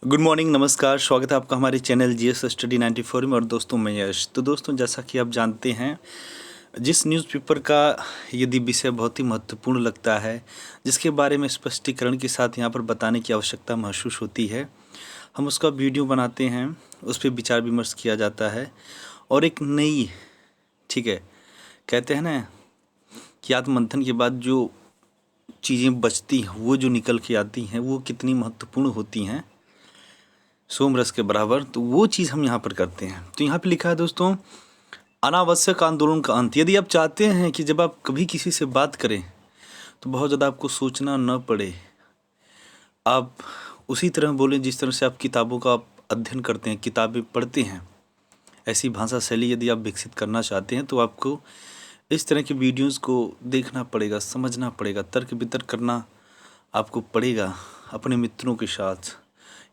Good morning, नमस्कार। स्वागत है आपका हमारे चैनल जीएस स्टडी 94 में। और दोस्तों मैं यश। तो दोस्तों जैसा कि आप जानते हैं, जिस न्यूज़पेपर का यदि विषय बहुत ही महत्वपूर्ण लगता है, जिसके बारे में स्पष्टीकरण के साथ यहाँ पर बताने की आवश्यकता महसूस होती है, हम उसका वीडियो बनाते हैं, उस पर विचार विमर्श किया जाता है और एक नई, ठीक है, कहते हैं ना कि आत्ममंथन के बाद जो चीज़ें बचती हैं, वो जो निकल के आती हैं, वो कितनी महत्वपूर्ण होती हैं, सोम रस के बराबर। तो वो चीज़ हम यहाँ पर करते हैं। तो यहाँ पे लिखा है दोस्तों, अनावश्यक आंदोलन का अंत। यदि आप चाहते हैं कि जब आप कभी किसी से बात करें तो बहुत ज़्यादा आपको सोचना न पड़े, आप उसी तरह बोलें जिस तरह से आप किताबों का आप अध्ययन करते हैं, किताबें पढ़ते हैं, ऐसी भाषा शैली यदि आप विकसित करना चाहते हैं तो आपको इस तरह के वीडियोज़ को देखना पड़ेगा, समझना पड़ेगा, तर्क वितर्क करना आपको पड़ेगा अपने मित्रों के साथ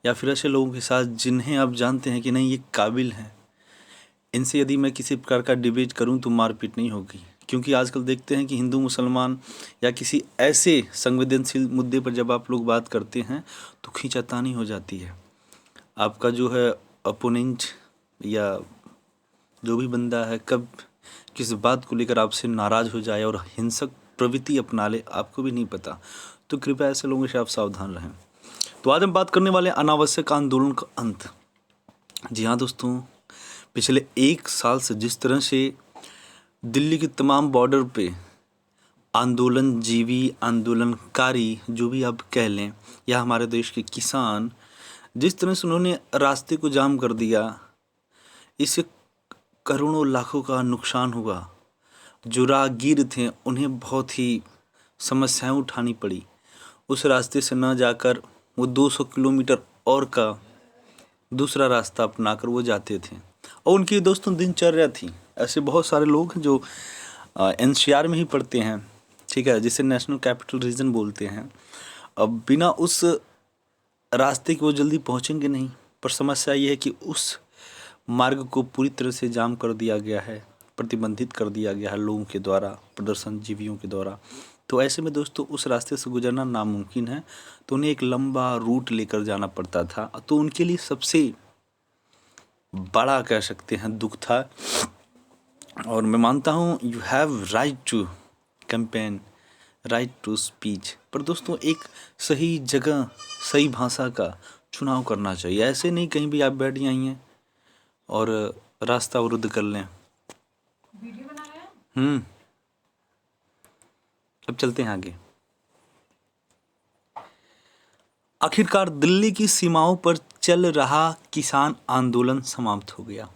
या फिर ऐसे लोगों के साथ जिन्हें आप जानते हैं कि नहीं ये काबिल हैं। इनसे यदि मैं किसी प्रकार का डिबेट करूं तो मारपीट नहीं होगी, क्योंकि आजकल देखते हैं कि हिंदू मुसलमान या किसी ऐसे संवेदनशील मुद्दे पर जब आप लोग बात करते हैं तो खींचातानी हो जाती है। आपका जो है अपोनेंट या जो भी बंदा है कब किस बात को लेकर आपसे नाराज़ हो जाए और हिंसक प्रवृत्ति अपना ले, आपको भी नहीं पता। तो कृपया ऐसे लोगों से आप सावधान रहें। तो आज हम बात करने वाले हैं अनावश्यक आंदोलन का अंत। जी हाँ दोस्तों, पिछले 1 साल से जिस तरह से दिल्ली के तमाम बॉर्डर पे आंदोलनजीवी, आंदोलनकारी, जो भी आप कह लें, या हमारे देश के किसान जिस तरह से उन्होंने रास्ते को जाम कर दिया, इससे करोड़ों लाखों का नुकसान हुआ। जो राहगीर थे उन्हें बहुत ही समस्याएं उठानी पड़ी। उस रास्ते से न जाकर वो 200 किलोमीटर और का दूसरा रास्ता अपनाकर वो जाते थे, और उनकी दोस्तों दिनचर्या थी। ऐसे बहुत सारे लोग हैं जो एनसीआर में ही पढ़ते हैं, ठीक है, जिसे नेशनल कैपिटल रीजन बोलते हैं। अब बिना उस रास्ते के वो जल्दी पहुंचेंगे नहीं, पर समस्या ये है कि उस मार्ग को पूरी तरह से जाम कर दिया गया है, प्रतिबंधित कर दिया गया है लोगों के द्वारा, प्रदर्शनजीवियों के द्वारा। तो ऐसे में दोस्तों उस रास्ते से गुजरना नामुमकिन है, तो उन्हें एक लंबा रूट लेकर जाना पड़ता था। तो उनके लिए सबसे बड़ा कह सकते हैं दुख था। और मैं मानता हूँ you have right to campaign, right to speech, पर दोस्तों एक सही जगह, सही भाषा का चुनाव करना चाहिए। ऐसे नहीं कहीं भी आप बैठ जाइए और रास्ता अवरुद्ध कर लें। वीडियो बना रहे हैं। अब चलते हैं आगे। आखिरकार दिल्ली की सीमाओं पर चल रहा किसान आंदोलन समाप्त हो गया।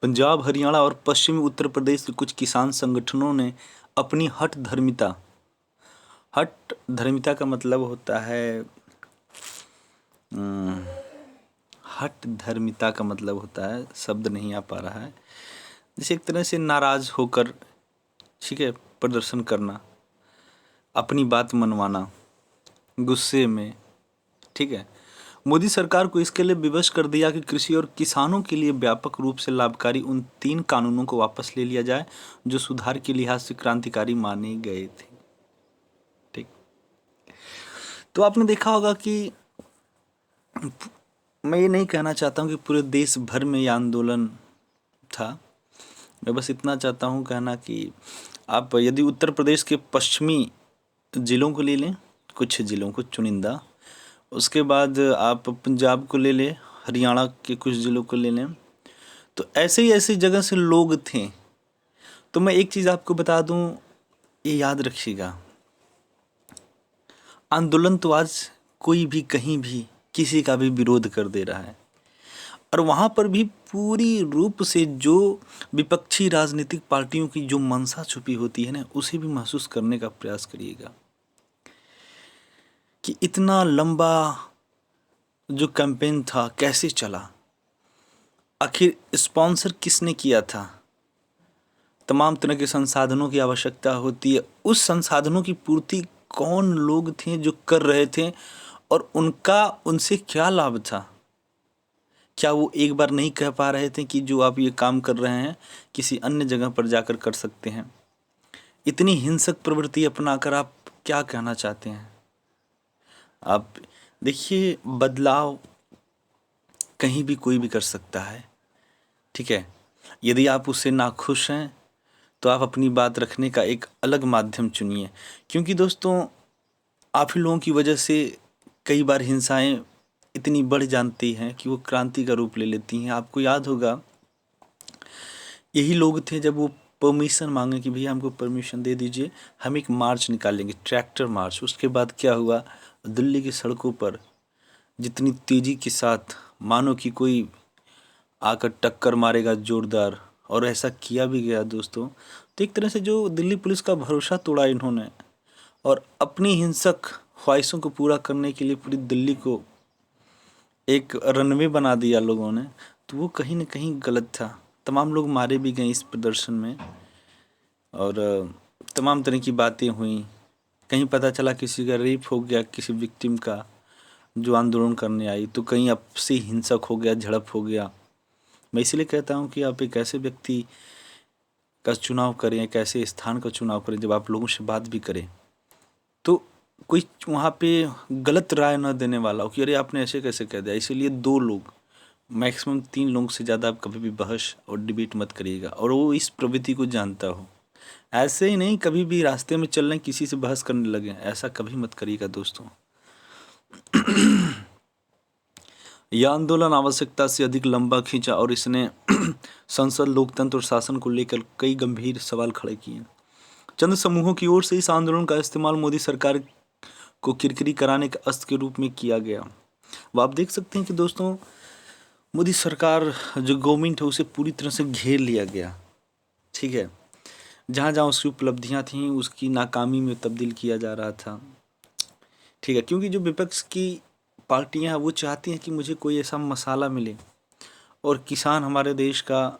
पंजाब, हरियाणा और पश्चिमी उत्तर प्रदेश के कुछ किसान संगठनों ने अपनी हठ धर्मिता का मतलब होता है, हठ धर्मिता का मतलब होता है, शब्द नहीं आ पा रहा है, जैसे एक तरह से नाराज होकर, ठीक है, प्रदर्शन करना, अपनी बात मनवाना गुस्से में, ठीक है। मोदी सरकार को इसके लिए विवश कर दिया कि कृषि और किसानों के लिए व्यापक रूप से लाभकारी उन 3 कानूनों को वापस ले लिया जाए जो सुधार के लिहाज से क्रांतिकारी माने गए थे। ठीक, तो आपने देखा होगा कि मैं ये नहीं कहना चाहता हूँ कि पूरे देश भर में ये आंदोलन था। मैं बस इतना चाहता हूँ कहना कि आप यदि उत्तर प्रदेश के पश्चिमी ज़िलों को ले लें, कुछ ज़िलों को चुनिंदा, उसके बाद आप पंजाब को ले लें, हरियाणा के कुछ ज़िलों को ले लें, तो ऐसे ही ऐसी जगह से लोग थे। तो मैं एक चीज़ आपको बता दूं, ये याद रखिएगा, आंदोलन तो आज कोई भी कहीं भी किसी का भी विरोध कर दे रहा है, और वहाँ पर भी पूरी रूप से जो विपक्षी राजनीतिक पार्टियों की जो मंशा छुपी होती है ना, उसे भी महसूस करने का प्रयास करिएगा कि इतना लंबा जो कैंपेन था कैसे चला, आखिर स्पॉन्सर किसने किया था। तमाम तरह के संसाधनों की आवश्यकता होती है, उस संसाधनों की पूर्ति कौन लोग थे जो कर रहे थे, और उनका उनसे क्या लाभ था। क्या वो एक बार नहीं कह पा रहे थे कि जो आप ये काम कर रहे हैं किसी अन्य जगह पर जाकर कर सकते हैं। इतनी हिंसक प्रवृत्ति अपनाकर आप क्या कहना चाहते हैं। आप देखिए, बदलाव कहीं भी कोई भी कर सकता है, ठीक है। यदि आप उससे नाखुश हैं तो आप अपनी बात रखने का एक अलग माध्यम चुनिए, क्योंकि दोस्तों आप ही लोगों की वजह से कई बार हिंसाएं इतनी बढ़ जाती हैं कि वो क्रांति का रूप ले लेती हैं। आपको याद होगा, यही लोग थे जब वो परमिशन मांगे कि भैया हमको परमिशन दे दीजिए, हम एक मार्च निकालेंगे, ट्रैक्टर मार्च। उसके बाद क्या हुआ, दिल्ली की सड़कों पर जितनी तेज़ी के साथ मानो कि कोई आकर टक्कर मारेगा जोरदार, और ऐसा किया भी गया दोस्तों। तो एक तरह से जो दिल्ली पुलिस का भरोसा तोड़ा इन्होंने, और अपनी हिंसक ख्वाहिशों को पूरा करने के लिए पूरी दिल्ली को एक रनवे बना दिया लोगों ने, तो वो कहीं ना कहीं गलत था। तमाम लोग मारे भी गए इस प्रदर्शन में, और तमाम तरह की बातें हुई। कहीं पता चला किसी का रेप हो गया, किसी विक्टिम का जो आंदोलन करने आई, तो कहीं आपसी हिंसक हो गया, झड़प हो गया। मैं इसलिए कहता हूँ कि आप एक ऐसे व्यक्ति का चुनाव करें, एक ऐसे स्थान का चुनाव करें जब आप लोगों से बात भी करें तो कोई वहाँ पे गलत राय न देने वाला हो कि अरे आपने ऐसे कैसे कह दिया। इसीलिए 2 लोग, मैक्सिमम 3 लोगों से ज़्यादा आप कभी भी बहस और डिबेट मत करिएगा, और वो इस प्रवृत्ति को जानता हो। ऐसे ही नहीं, कभी भी रास्ते में चल रहे किसी से बहस करने लगे, ऐसा कभी मत करिएगा दोस्तों। यह आंदोलन आवश्यकता से अधिक लंबा खींचा और इसने संसद, लोकतंत्र और शासन को लेकर कई गंभीर सवाल खड़े किए। चंद समूहों की ओर से इस आंदोलन का इस्तेमाल मोदी सरकार को किरकिरी कराने के अस्त्र के रूप में किया गया। वो आप देख सकते हैं कि दोस्तों मोदी सरकार जो गवर्नमेंट है उसे पूरी तरह से घेर लिया गया, ठीक है। जहाँ जहाँ उसकी उपलब्धियाँ थीं उसकी नाकामी में तब्दील किया जा रहा था, ठीक है। क्योंकि जो विपक्ष की पार्टियाँ वो चाहती हैं कि मुझे कोई ऐसा मसाला मिले, और किसान हमारे देश का,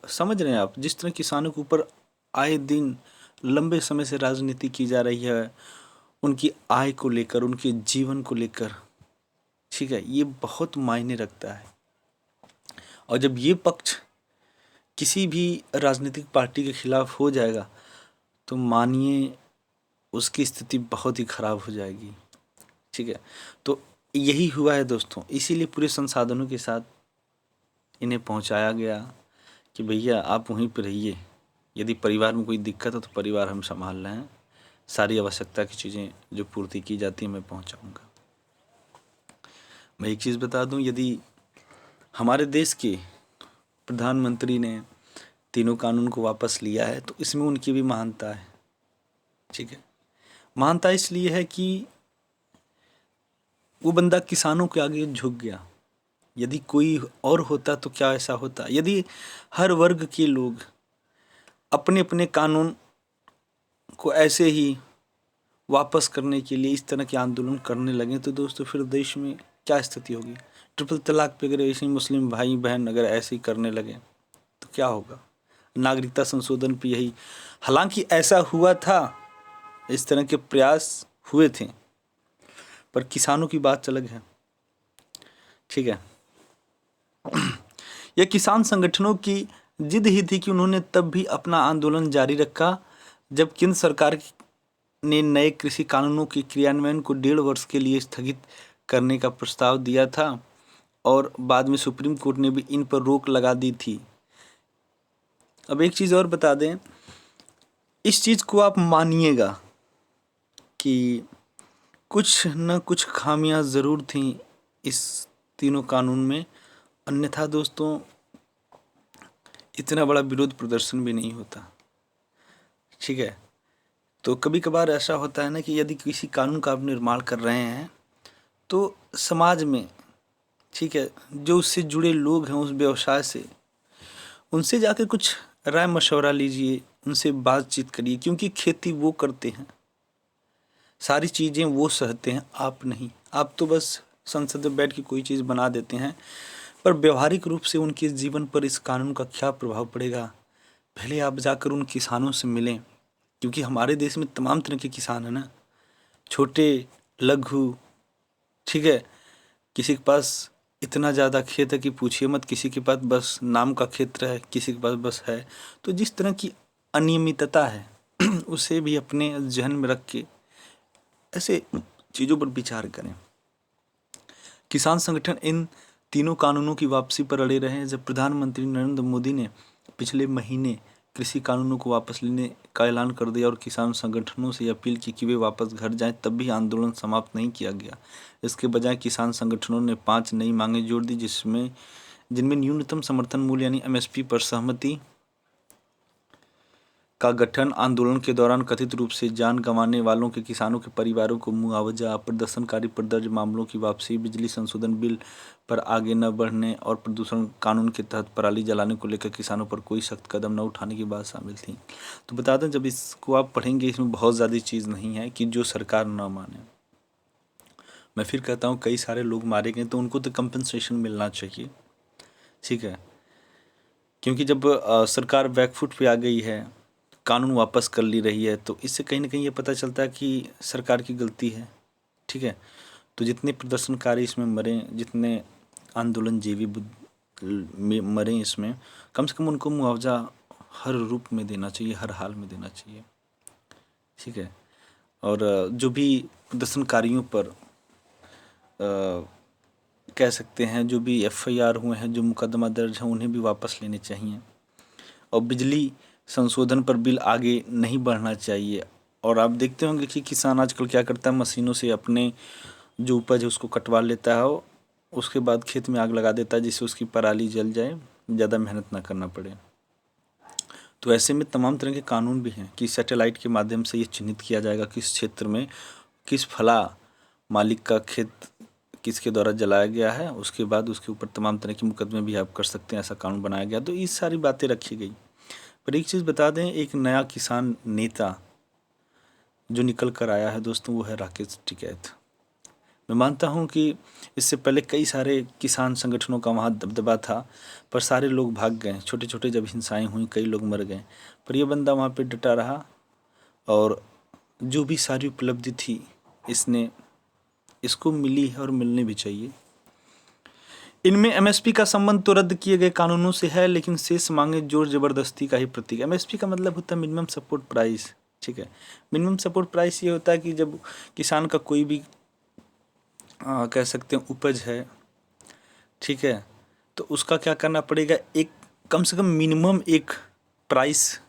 समझ रहे हैं आप, जिस तरह किसानों के ऊपर आए दिन लंबे समय से राजनीति की जा रही है, उनकी आय को लेकर, उनके जीवन को लेकर, ठीक है, ये बहुत मायने रखता है। और जब ये पक्ष किसी भी राजनीतिक पार्टी के खिलाफ हो जाएगा तो मानिए उसकी स्थिति बहुत ही खराब हो जाएगी, ठीक है। तो यही हुआ है दोस्तों, इसीलिए पूरे संसाधनों के साथ इन्हें पहुंचाया गया कि भैया आप वहीं पर रहिए, यदि परिवार में कोई दिक्कत हो तो परिवार हम संभाल रहे हैं, सारी आवश्यकता की चीज़ें जो पूर्ति की जाती है मैं पहुंचाऊंगा। मैं एक चीज़ बता दूं, यदि हमारे देश के प्रधानमंत्री ने तीनों कानून को वापस लिया है तो इसमें उनकी भी महानता है, ठीक है। महानता इसलिए है कि वो बंदा किसानों के आगे झुक गया। यदि कोई और होता तो क्या ऐसा होता, यदि हर वर्ग के लोग अपने अपने कानून को ऐसे ही वापस करने के लिए इस तरह के आंदोलन करने लगे तो दोस्तों फिर देश में क्या स्थिति होगी। ट्रिपल तलाक पे अगर ऐसे मुस्लिम भाई बहन अगर ऐसे ही करने लगे तो क्या होगा। नागरिकता संशोधन पे यही, हालांकि ऐसा हुआ था, इस तरह के प्रयास हुए थे, पर किसानों की बात अलग है, ठीक है। यह किसान संगठनों की जिद ही थी कि उन्होंने तब भी अपना आंदोलन जारी रखा जब केंद्र सरकार ने नए कृषि कानूनों के क्रियान्वयन को 1.5 वर्ष के लिए स्थगित करने का प्रस्ताव दिया था, और बाद में सुप्रीम कोर्ट ने भी इन पर रोक लगा दी थी। अब एक चीज़ और बता दें, इस चीज़ को आप मानिएगा कि कुछ न कुछ खामियां ज़रूर थीं इस तीनों कानून में, अन्यथा दोस्तों इतना बड़ा विरोध प्रदर्शन भी नहीं होता, ठीक है। तो कभी कभार ऐसा होता है ना कि यदि किसी कानून का आप निर्माण कर रहे हैं तो समाज में, ठीक है, जो उससे जुड़े लोग हैं उस व्यवसाय से, उनसे जाकर कुछ राय मशवरा लीजिए, उनसे बातचीत करिए, क्योंकि खेती वो करते हैं, सारी चीज़ें वो सहते हैं, आप नहीं। आप तो बस संसद में बैठ के कोई चीज़ बना देते हैं, पर व्यवहारिक रूप से उनके जीवन पर इस कानून का क्या प्रभाव पड़ेगा, पहले आप जाकर उन किसानों से मिलें, क्योंकि हमारे देश में तमाम तरह के किसान हैं ना, छोटे, लघु, ठीक है। किसी के पास इतना ज़्यादा खेत है कि पूछिए मत, किसी के पास बस नाम का क्षेत्र है, किसी के पास बस है। तो जिस तरह की अनियमितता है उसे भी अपने जहन में रख के ऐसे चीज़ों पर विचार करें। किसान संगठन इन तीनों कानूनों की वापसी पर अड़े रहे हैं। जब प्रधानमंत्री नरेंद्र मोदी ने पिछले महीने कृषि कानूनों को वापस लेने का ऐलान कर दिया और किसान संगठनों से अपील की कि वे वापस घर जाएं, तब भी आंदोलन समाप्त नहीं किया गया। इसके बजाय किसान संगठनों ने 5 नई मांगें जोड़ दी, जिनमें न्यूनतम समर्थन मूल्य यानी एमएसपी पर सहमति का गठन, आंदोलन के दौरान कथित रूप से जान गंवाने वालों के किसानों के परिवारों को मुआवजा, प्रदर्शनकारी पर दर्ज मामलों की वापसी, बिजली संशोधन बिल पर आगे न बढ़ने और प्रदूषण कानून के तहत पराली जलाने को लेकर किसानों पर कोई सख्त कदम न उठाने की बात शामिल थी। तो बता दें, जब इसको आप पढ़ेंगे इसमें बहुत ज़्यादा चीज़ नहीं है कि जो सरकार न माने। मैं फिर कहता हूँ, कई सारे लोग मारे गए तो उनको तो कंपनसेशन मिलना चाहिए, ठीक है। क्योंकि जब सरकार बैकफुट पे आ गई है, कानून वापस कर ली रही है, तो इससे कहीं ना कहीं ये पता चलता है कि सरकार की गलती है, ठीक है। तो जितने प्रदर्शनकारी इसमें मरे, जितने आंदोलनजीवी मरे इसमें, कम से कम उनको मुआवजा हर रूप में देना चाहिए, हर हाल में देना चाहिए, ठीक है। और जो भी प्रदर्शनकारियों पर कह सकते हैं, जो भी एफआईआर हुए हैं, जो मुकदमा दर्ज हैं, उन्हें भी वापस लेने चाहिए। और बिजली संशोधन पर बिल आगे नहीं बढ़ना चाहिए। और आप देखते होंगे कि किसान आजकल क्या करता है, मशीनों से अपने जो उपज है उसको कटवा लेता है और उसके बाद खेत में आग लगा देता है, जिससे उसकी पराली जल जाए, ज़्यादा मेहनत ना करना पड़े। तो ऐसे में तमाम तरह के कानून भी हैं कि सैटेलाइट के माध्यम से ये चिन्हित किया जाएगा किस क्षेत्र में किस फला मालिक का खेत किसके द्वारा जलाया गया है। उसके बाद उसके ऊपर तमाम तरह के मुकदमे भी आप कर सकते हैं, ऐसा कानून बनाया गया। तो ये सारी बातें रखी गई। पर एक चीज़ बता दें, एक नया किसान नेता जो निकल कर आया है दोस्तों, वो है राकेश टिकैत। मैं मानता हूँ कि इससे पहले कई सारे किसान संगठनों का वहाँ दबदबा था, पर सारे लोग भाग गए। छोटे छोटे जब हिंसाएं हुई, कई लोग मर गए, पर ये बंदा वहाँ पे डटा रहा और जो भी सारी उपलब्धि थी इसको मिली है और मिलनी भी चाहिए। इनमें एमएसपी का संबंध तो रद्द किए गए कानूनों से है, लेकिन शेष मांगे जोर जबरदस्ती का ही प्रतीक। एमएसपी का मतलब होता है मिनिमम सपोर्ट प्राइस, ठीक है। मिनिमम सपोर्ट प्राइस ये होता है कि जब किसान का कोई भी कह सकते हैं उपज है, ठीक है, तो उसका क्या करना पड़ेगा, एक कम से कम मिनिमम एक प्राइस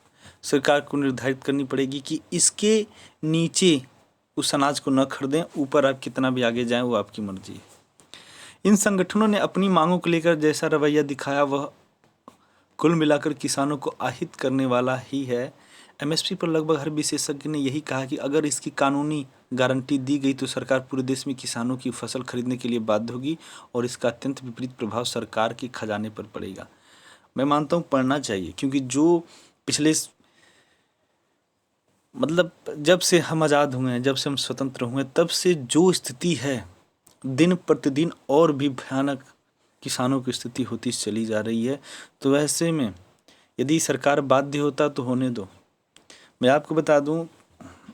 सरकार को निर्धारित करनी पड़ेगी कि इसके नीचे उस अनाज को न खरीदें, ऊपर आप कितना भी आगे जाएं वो आपकी मर्जी है। इन संगठनों ने अपनी मांगों को लेकर जैसा रवैया दिखाया वह कुल मिलाकर किसानों को आहित करने वाला ही है। एमएसपी पर लगभग हर विशेषज्ञ ने यही कहा कि अगर इसकी कानूनी गारंटी दी गई तो सरकार पूरे देश में किसानों की फसल खरीदने के लिए बाध्य होगी और इसका अत्यंत विपरीत प्रभाव सरकार के खजाने पर पड़ेगा। मैं मानता हूँ पढ़ना चाहिए, क्योंकि जो पिछले मतलब जब से हम आज़ाद हुए हैं, जब से हम स्वतंत्र हुए, तब से जो स्थिति है दिन प्रतिदिन और भी भयानक किसानों की स्थिति होती चली जा रही है। तो ऐसे में यदि सरकार बाध्य होता तो होने दो। मैं आपको बता दूं,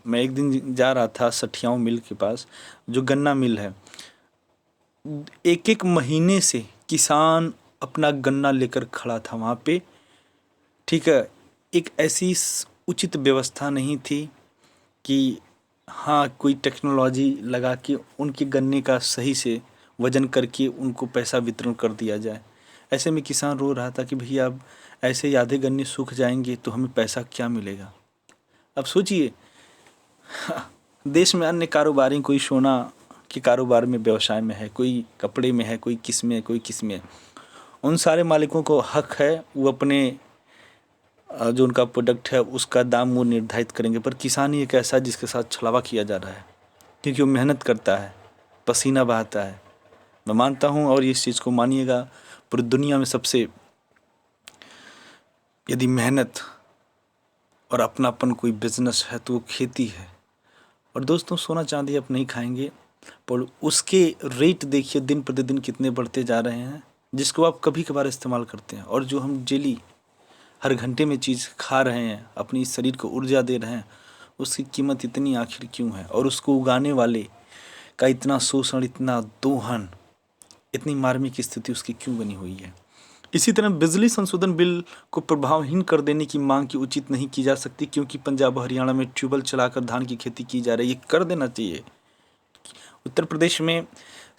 मैं एक दिन जा रहा था सठियाओं मिल के पास, जो गन्ना मिल है। एक एक महीने से किसान अपना गन्ना लेकर खड़ा था वहाँ पे, ठीक है। एक ऐसी उचित व्यवस्था नहीं थी कि हाँ कोई टेक्नोलॉजी लगा के उनके गन्ने का सही से वजन करके उनको पैसा वितरण कर दिया जाए। ऐसे में किसान रो रहा था कि भैया अब ऐसे ही आधे गन्ने सूख जाएंगे तो हमें पैसा क्या मिलेगा। अब सोचिए, देश में अन्य कारोबारी, कोई सोना के कारोबार में व्यवसाय में है, कोई कपड़े में है, कोई किस में है, कोई किस में है। उन सारे मालिकों को हक है वो अपने जो उनका प्रोडक्ट है उसका दाम वो निर्धारित करेंगे। पर किसान ही एक ऐसा जिसके साथ छलावा किया जा रहा है, क्योंकि वो मेहनत करता है, पसीना बहाता है। मैं मानता हूँ, और इस चीज़ को मानिएगा, पूरी दुनिया में सबसे यदि मेहनत और अपनापन कोई बिजनेस है तो वो खेती है। और दोस्तों, सोना चांदी आप नहीं खाएंगे, पर उसके रेट देखिए दिन प्रतिदिन कितने बढ़ते जा रहे हैं, जिसको आप कभी कभार इस्तेमाल करते हैं। और जो हम डेली हर घंटे में चीज़ खा रहे हैं, अपनी शरीर को ऊर्जा दे रहे हैं, उसकी कीमत इतनी आखिर क्यों है? और उसको उगाने वाले का इतना शोषण, इतना दोहन, इतनी मार्मिक स्थिति उसकी क्यों बनी हुई है? इसी तरह बिजली संशोधन बिल को प्रभावहीन कर देने की मांग की उचित नहीं की जा सकती, क्योंकि पंजाब हरियाणा में ट्यूबवेल चलाकर धान की खेती की जा रही है। कर देना चाहिए। उत्तर प्रदेश में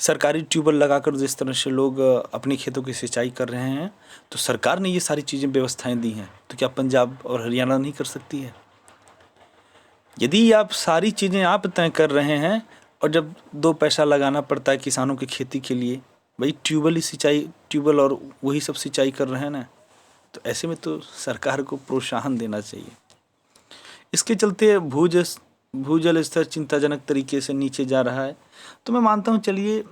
सरकारी ट्यूबवेल लगाकर जिस तरह से लोग अपने खेतों की सिंचाई कर रहे हैं, तो सरकार ने ये सारी चीज़ें व्यवस्थाएं दी हैं, तो क्या पंजाब और हरियाणा नहीं कर सकती है? यदि आप सारी चीज़ें आप तय कर रहे हैं और जब 2 पैसा लगाना पड़ता है किसानों की खेती के लिए, भाई ट्यूबवेल और वही सब सिंचाई कर रहे हैं ना, तो ऐसे में तो सरकार को प्रोत्साहन देना चाहिए। इसके चलते भूजल स्तर चिंताजनक तरीके से नीचे जा रहा है। तो मैं मानता हूँ, चलिए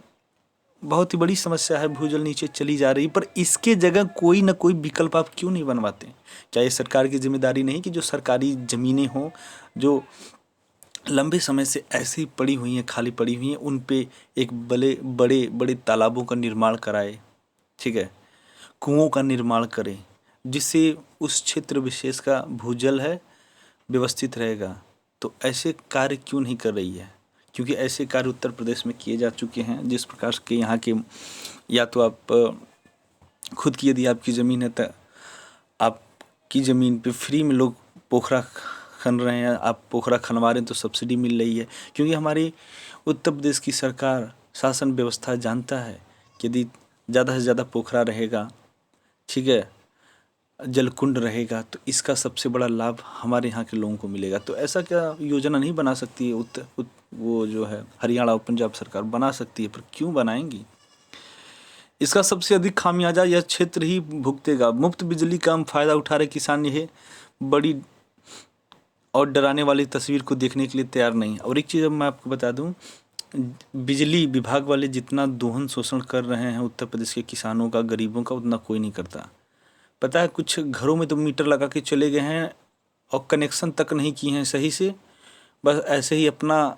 बहुत ही बड़ी समस्या है, भूजल नीचे चली जा रही, पर इसके जगह कोई ना कोई विकल्प आप क्यों नहीं बनवाते? क्या ये सरकार की जिम्मेदारी नहीं कि जो सरकारी ज़मीनें हों, जो लंबे समय से ऐसी पड़ी हुई हैं, खाली पड़ी हुई हैं, उन पे एक बड़े बड़े तालाबों का निर्माण कराए, ठीक है, कुओं का निर्माण करें, जिससे उस क्षेत्र विशेष का भूजल है व्यवस्थित रहेगा। तो ऐसे कार्य क्यों नहीं कर रही है? क्योंकि ऐसे कार्य उत्तर प्रदेश में किए जा चुके हैं। जिस प्रकार के यहाँ के, या तो आप खुद की यदि आपकी ज़मीन है तो आपकी ज़मीन पे फ्री में लोग पोखरा खन रहे हैं, आप पोखरा खनवा रहे हैं तो सब्सिडी मिल रही है। क्योंकि हमारी उत्तर प्रदेश की सरकार, शासन व्यवस्था जानता है कि यदि ज़्यादा से ज़्यादा पोखरा रहेगा, ठीक है, जलकुंड रहेगा, तो इसका सबसे बड़ा लाभ हमारे यहाँ के लोगों को मिलेगा। तो ऐसा क्या योजना नहीं बना सकती है वो जो है हरियाणा और पंजाब सरकार बना सकती है, पर क्यों बनाएंगी? इसका सबसे अधिक खामियाजा यह क्षेत्र ही भुगतेगा। मुफ्त बिजली का हम फायदा उठा रहे किसान, यह बड़ी और डराने वाली तस्वीर को देखने के लिए तैयार नहीं। और एक चीज़ अब मैं आपको बता दूं, बिजली विभाग वाले जितना दोहन शोषण कर रहे हैं उत्तर प्रदेश के किसानों का, गरीबों का, उतना कोई नहीं करता। पता है, कुछ घरों में तो मीटर लगा के चले गए हैं और कनेक्शन तक नहीं किए हैं सही से, बस ऐसे ही अपना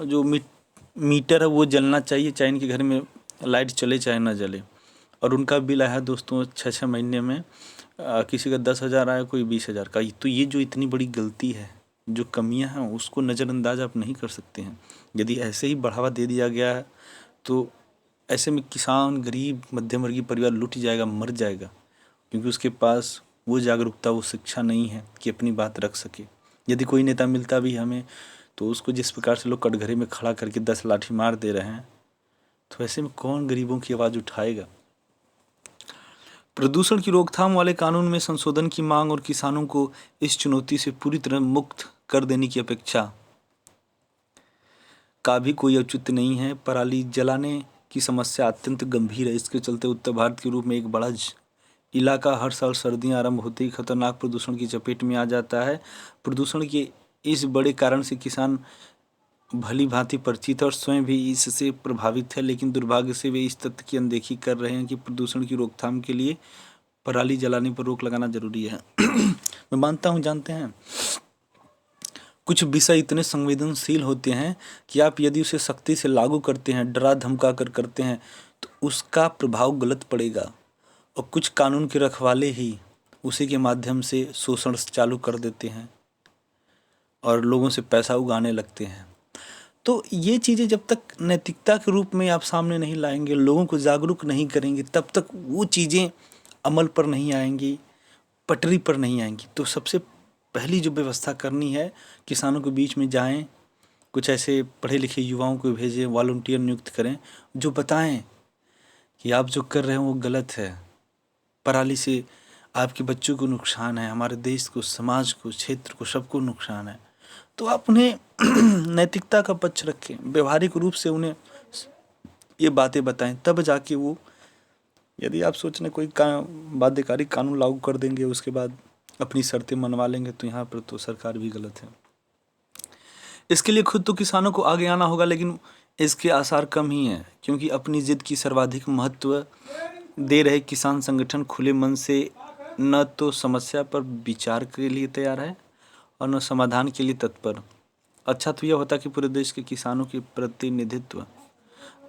जो मीटर है वो जलना चाहिए, चाहे इनके घर में लाइट चले चाहे ना जले। और उनका बिल आया दोस्तों 6-6 महीने में, किसी का 10,000 आया, कोई 20,000 का। तो ये जो इतनी बड़ी गलती है, जो कमियां हैं, उसको नज़रअंदाज आप नहीं कर सकते हैं। यदि ऐसे ही बढ़ावा दे दिया गया है तो ऐसे में किसान, गरीब, मध्यम वर्गीय परिवार लुट जाएगा, मर जाएगा, क्योंकि उसके पास वो जागरूकता, वो शिक्षा नहीं है कि अपनी बात रख सके। यदि कोई नेता मिलता भी हमें, तो उसको जिस प्रकार से लोग कटघरे में खड़ा करके 10 लाठी मार दे रहे हैं, तो ऐसे में कौन गरीबों की आवाज़ उठाएगा? प्रदूषण की रोकथाम वाले कानून में संशोधन की मांग और किसानों को इस चुनौती से पूरी तरह मुक्त कर देने की अपेक्षा का भी कोई औचित्य नहीं है। पराली जलाने की समस्या अत्यंत गंभीर है। इसके चलते उत्तर भारत के रूप में एक बड़ा इलाका हर साल सर्दियां आरंभ होते ही खतरनाक प्रदूषण की चपेट में आ जाता है। प्रदूषण के इस बड़े कारण से किसान भली भांति परिचित और स्वयं भी इससे प्रभावित है, लेकिन दुर्भाग्य से वे इस तथ्य की अनदेखी कर रहे हैं कि प्रदूषण की रोकथाम के लिए पराली जलाने पर रोक लगाना जरूरी है। मैं मानता हूँ, जानते हैं, कुछ विषय इतने संवेदनशील होते हैं कि आप यदि उसे सख्ती से लागू करते हैं, डरा धमका कर करते हैं, तो उसका प्रभाव गलत पड़ेगा। और कुछ कानून के रखवाले ही उसी के माध्यम से शोषण चालू कर देते हैं और लोगों से पैसा उगाने लगते हैं। तो ये चीज़ें जब तक नैतिकता के रूप में आप सामने नहीं लाएंगे, लोगों को जागरूक नहीं करेंगे, तब तक वो चीज़ें अमल पर नहीं आएंगी, पटरी पर नहीं आएंगी। तो सबसे पहली जो व्यवस्था करनी है, किसानों के बीच में जाएं, कुछ ऐसे पढ़े लिखे युवाओं को भेजें, वॉलंटियर नियुक्त करें, जो बताएं कि आप जो कर रहे हैं वो गलत है, पराली से आपके बच्चों को नुकसान है, हमारे देश को, समाज को, क्षेत्र को, सबको नुकसान है। तो आप उन्हें नैतिकता का पक्ष रखें, व्यवहारिक रूप से उन्हें ये बातें बताएं, तब जाके वो, यदि आप सोच रहे कोई बाध्यकारी कानून लागू कर देंगे उसके बाद अपनी शर्तें मनवा लेंगे, तो यहाँ पर तो सरकार भी गलत है। इसके लिए खुद तो किसानों को आगे आना होगा, लेकिन इसके आसार कम ही हैं, क्योंकि अपनी जिद की सर्वाधिक महत्व दे रहे किसान संगठन खुले मन से न तो समस्या पर विचार के लिए तैयार है और न समाधान के लिए तत्पर। अच्छा तो यह होता कि पूरे देश के किसानों के प्रतिनिधित्व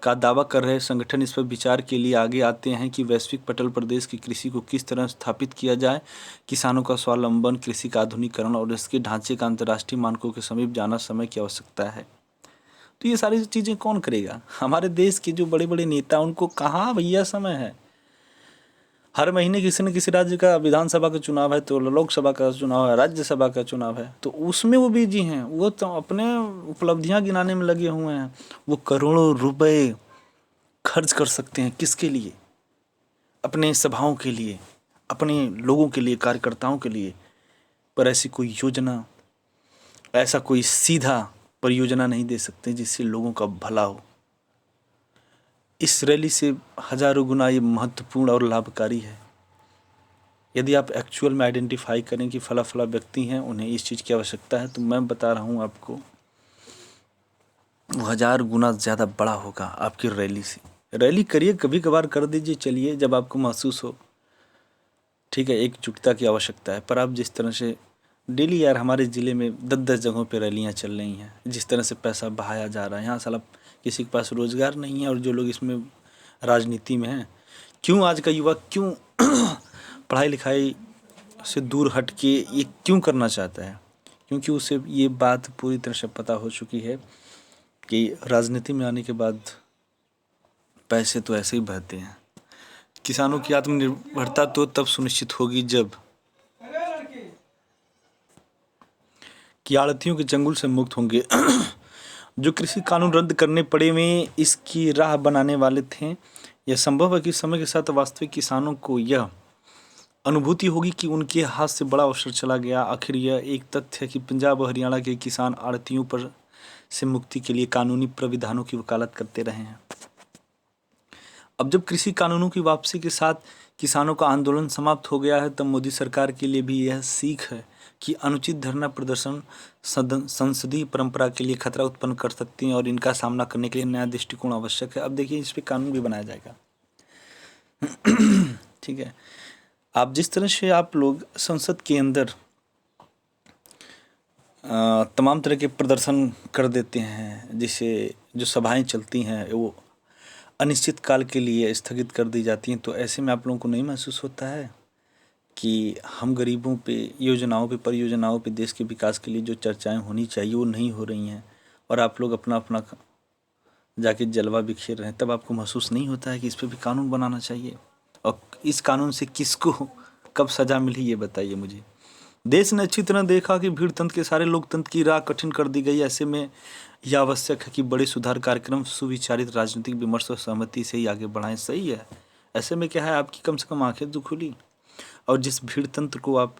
का दावा कर रहे संगठन इस पर विचार के लिए आगे आते हैं कि वैश्विक पटल पर देश की कृषि को किस तरह स्थापित किया जाए। किसानों का स्वावलंबन, कृषि का आधुनिकीकरण और इसके ढांचे का अंतर्राष्ट्रीय मानकों के समीप जाना समय की आवश्यकता है। तो ये सारी चीज़ें कौन करेगा? हमारे देश के जो बड़े बड़े नेता, उनको कहाँ भैया समय है। हर महीने किसी न किसी राज्य का विधानसभा का चुनाव है, तो लोकसभा का चुनाव है, राज्यसभा का चुनाव है, तो उसमें वो बिजी हैं। वो तो अपने उपलब्धियां गिनाने में लगे हुए हैं। वो करोड़ों रुपए खर्च कर सकते हैं। किसके लिए? अपने सभाओं के लिए, अपने लोगों के लिए, कार्यकर्ताओं के लिए। पर ऐसी कोई योजना, ऐसा कोई सीधा परियोजना नहीं दे सकते जिससे लोगों का भला हो। इस रैली से हजारों गुना ये महत्वपूर्ण और लाभकारी है। यदि आप एक्चुअल में आइडेंटिफाई करें कि फला फला व्यक्ति हैं, उन्हें इस चीज़ की आवश्यकता है, तो मैं बता रहा हूँ आपको, वो 1000 गुना ज़्यादा बड़ा होगा आपकी रैली से। रैली करिए, कभी कभार कर दीजिए, चलिए, जब आपको महसूस हो, ठीक है, एकजुटता की आवश्यकता है। पर आप जिस तरह से डेली, यार हमारे ज़िले में 10-10 जगहों पे रैलियाँ चल रही हैं, जिस तरह से पैसा बहाया जा रहा है, यहाँ साला किसी के पास रोज़गार नहीं है, और जो लोग इसमें राजनीति में हैं, क्यों आज का युवा क्यों पढ़ाई लिखाई से दूर हट के ये क्यों करना चाहता है? क्योंकि उसे ये बात पूरी तरह से पता हो चुकी है कि राजनीति में आने के बाद पैसे तो ऐसे ही बहते हैं। किसानों की आत्मनिर्भरता तो तब सुनिश्चित होगी जब कि आड़तियों के चंगुल से मुक्त होंगे। जो कृषि कानून रद्द करने पड़े में इसकी राह बनाने वाले थे। यह संभव है कि समय के साथ वास्तविक किसानों को यह अनुभूति होगी कि उनके हाथ से बड़ा अवसर चला गया। आखिर यह एक तथ्य है कि पंजाब और हरियाणा के किसान आड़तियों पर से मुक्ति के लिए कानूनी प्राविधानों की वकालत करते रहे हैं। अब जब कृषि कानूनों की वापसी के साथ किसानों का आंदोलन समाप्त हो गया है, तब मोदी सरकार के लिए भी यह सीख है कि अनुचित धरना प्रदर्शन संसदीय परंपरा के लिए खतरा उत्पन्न कर सकती हैं और इनका सामना करने के लिए नया दृष्टिकोण आवश्यक है। अब देखिए, इस पर कानून भी बनाया जाएगा। ठीक है, आप जिस तरह से आप लोग संसद के अंदर तमाम तरह के प्रदर्शन कर देते हैं, जिससे जो सभाएं चलती हैं वो अनिश्चित काल के लिए स्थगित कर दी जाती हैं, तो ऐसे में आप लोगों को नहीं महसूस होता है कि हम गरीबों पे, योजनाओं पे, परियोजनाओं पे, देश के विकास के लिए जो चर्चाएं होनी चाहिए वो नहीं हो रही हैं, और आप लोग अपना अपना जाके जलवा बिखेर रहे हैं? तब आपको महसूस नहीं होता है कि इस पे भी कानून बनाना चाहिए? और इस कानून से किसको कब सजा मिली, ये बताइए मुझे। देश ने अच्छी तरह देखा कि भीड़ तंत्र के सारे लोकतंत्र की राह कठिन कर दी गई। ऐसे में यह आवश्यक है कि बड़े सुधार कार्यक्रम सुविचारित राजनीतिक विमर्श और सहमति से ही आगे बढ़ाएं। सही है, ऐसे में क्या है, आपकी कम से कम आंखें तो खुली। और जिस भीड़ तंत्र को आप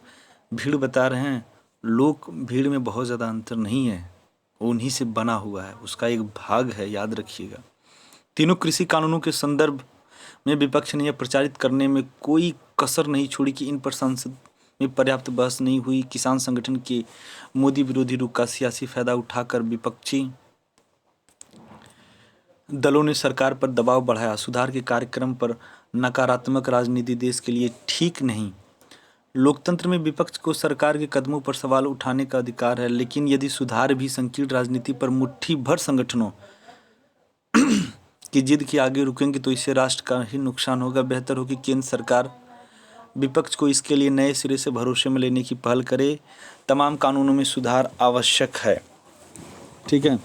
भीड़ बता रहे हैं, लोग भीड़ में बहुत ज़्यादा अंतर नहीं है, वो उन्हीं से बना हुआ है, उसका एक भाग है, याद रखिएगा। तीनों कृषि कानूनों के संदर्भ में विपक्ष ने यह प्रचारित करने में कोई कसर नहीं छोड़ी कि इन पर संसद में पर्याप्त बहस नहीं हुई। किसान संगठन के मोदी विरोधी रुख का सियासी फायदा उठाकर विपक्षी दलों ने सरकार पर दबाव बढ़ाया। सुधार के कार्यक्रम पर नकारात्मक राजनीति देश के लिए ठीक नहीं। लोकतंत्र में विपक्ष को सरकार के कदमों पर सवाल उठाने का अधिकार है, लेकिन यदि सुधार भी संकीर्ण राजनीति पर मुट्ठी भर संगठनों की जिद के आगे रुकेंगे तो इससे राष्ट्र का ही नुकसान होगा। बेहतर हो कि केंद्र सरकार विपक्ष को इसके लिए नए सिरे से भरोसे में लेने की पहल करे। तमाम कानूनों में सुधार आवश्यक है। ठीक है,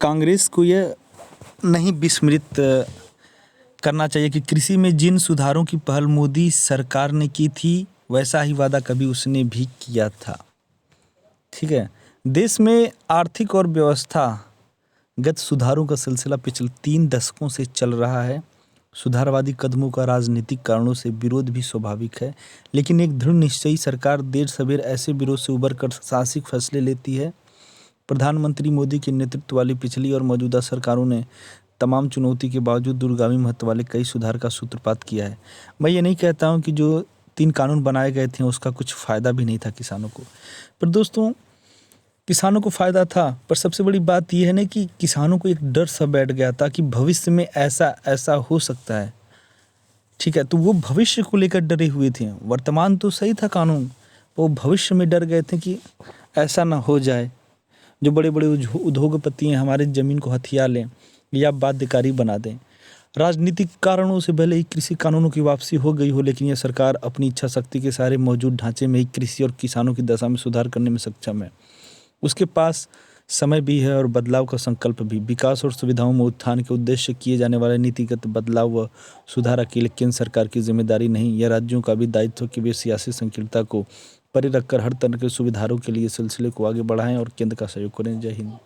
कांग्रेस को यह नहीं विस्मृत करना चाहिए कि कृषि में जिन सुधारों की पहल मोदी सरकार ने की थी, वैसा ही वादा कभी उसने भी किया था। ठीक है, देश में आर्थिक और व्यवस्थागत सुधारों का सिलसिला पिछले 3 दशकों से चल रहा है। सुधारवादी कदमों का राजनीतिक कारणों से विरोध भी स्वाभाविक है, लेकिन एक दृढ़ निश्चयी सरकार देर सवेर ऐसे विरोध से उबर कर साहसिक फैसले लेती है। प्रधानमंत्री मोदी के नेतृत्व वाली पिछली और मौजूदा सरकारों ने तमाम चुनौती के बावजूद दूरगामी महत्व वाले कई सुधार का सूत्रपात किया है। मैं ये नहीं कहता हूँ कि जो 3 कानून बनाए गए थे उसका कुछ फ़ायदा भी नहीं था किसानों को, पर दोस्तों किसानों को फ़ायदा था। पर सबसे बड़ी बात यह है ना कि किसानों को एक डर सा बैठ गया था कि भविष्य में ऐसा ऐसा हो सकता है। ठीक है, तो वो भविष्य को लेकर डरे हुए थे। वर्तमान तो सही था कानून, वो भविष्य में डर गए थे कि ऐसा ना हो जाए, जो बड़े बड़े उद्योगपति हैं हमारे ज़मीन को हथिया लें या बाध्यकारी बना दें। राजनीतिक कारणों से भले ही कृषि कानूनों की वापसी हो गई हो, लेकिन यह सरकार अपनी इच्छा शक्ति के सारे मौजूद ढांचे में ही कृषि और किसानों की दशा में सुधार करने में सक्षम है। उसके पास समय भी है और बदलाव का संकल्प भी। विकास और सुविधाओं में उत्थान के उद्देश्य किए जाने वाले नीतिगत बदलाव व सुधार अकेले केंद्र सरकार की जिम्मेदारी नहीं, यह राज्यों का भी दायित्व कि वे सियासी संकीर्णता को परे रखकर हर तरह के सुधारों के लिए सिलसिले को आगे बढ़ाएं और केंद्र का सहयोग करें। जय हिंद।